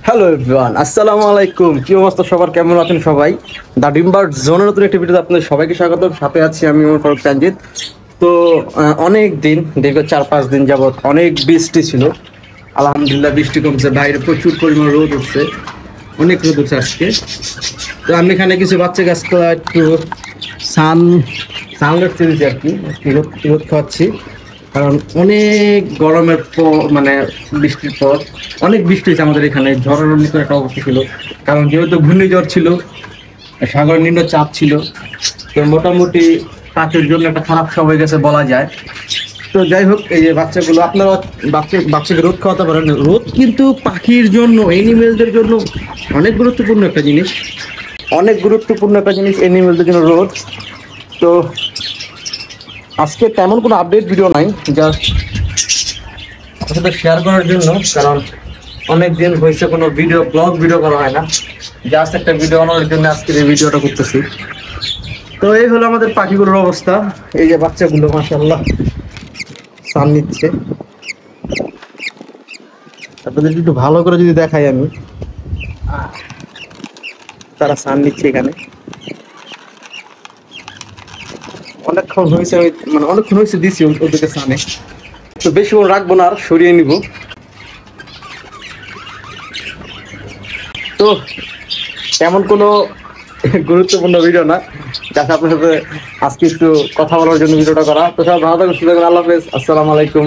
Hello everyone, আসসালামু আলাইকুম। কি অবস্থা সবার, কেমন আছেন সবাই? দ্য ডিম্বার জোনের নতুন একটি ভিডিওতে আপনাদের সবাইকে স্বাগত। সাথে আছি আমি ওমর ফারুক তানজিদ। তো অনেক দিন, দীর্ঘ 4-5 দিন যাবত অনেক বৃষ্টি ছিল। আলহামদুলিল্লাহ বৃষ্টি কমছে, বাইরে প্রচুর পরিমাণ রোদ উঠছে, অনেক রোদ উঠছে আজকে। তো আমি এখানে কিছু বাচ্চা গাছকে একটু সানলাইট দিচ্ছি আর কি, রোদ রোদ খাওয়াচ্ছি। কারণ অনেক গরমের পর, মানে বৃষ্টির পর অনেক বৃষ্টি হয়েছে আমাদের এখানে, ঝড়ের মতো একটা অবস্থা ছিল। কারণ যেহেতু ঘূর্ণিঝড় ছিল, সাগর নিম্ন চাপ ছিল, তো মোটামুটি পাখির জন্য একটা খারাপ সময় গেছে বলা যায়। তো যাই হোক, এই যে বাচ্চাগুলো আপনারা বাচ্চাকে রোদ খাওয়াতে পারেন। রোদ কিন্তু পাখির জন্য, এনিমেলদের জন্য অনেক গুরুত্বপূর্ণ একটা জিনিস, অনেক গুরুত্বপূর্ণ একটা জিনিস এনিমেলদের জন্য রোদ। তো আজকে তেমন কোনো আপডেট ভিডিও নাই, জাস্ট আপনার সাথে শেয়ার করার জন্য। কারণ অনেক দিন হয়েছে কোনো ব্লগ ভিডিও করা হয় না, জাস্ট একটা ভিডিও বানানোর জন্য আজকের এই ভিডিওটা করতেছি। তো এই হলো আমাদের পাখিগুলোর অবস্থা। এই যে বাচ্চাগুলো মাশাআল্লাহ সান নিচ্ছে। আপনাদের একটু ভালো করে যদি দেখাই আমি, তারা সান নিচ্ছে এখানে। অনেকক্ষণ হয়েছে, আমি মানে অনেকক্ষণ হয়েছে দিছি ওদেরকে সানে। তো বেশিক্ষণ রাখবো না, আর সরিয়ে নিব। তো তেমন কোনো গুরুত্বপূর্ণ ভিডিও না, যাতে আপনার সাথে আজকে একটু কথা বলার জন্য ভিডিওটা করা। তো সব ভালো থাকবেন, সুস্থ থাকবেন। আল্লাহ হাফেজ, আসসালামু আলাইকুম।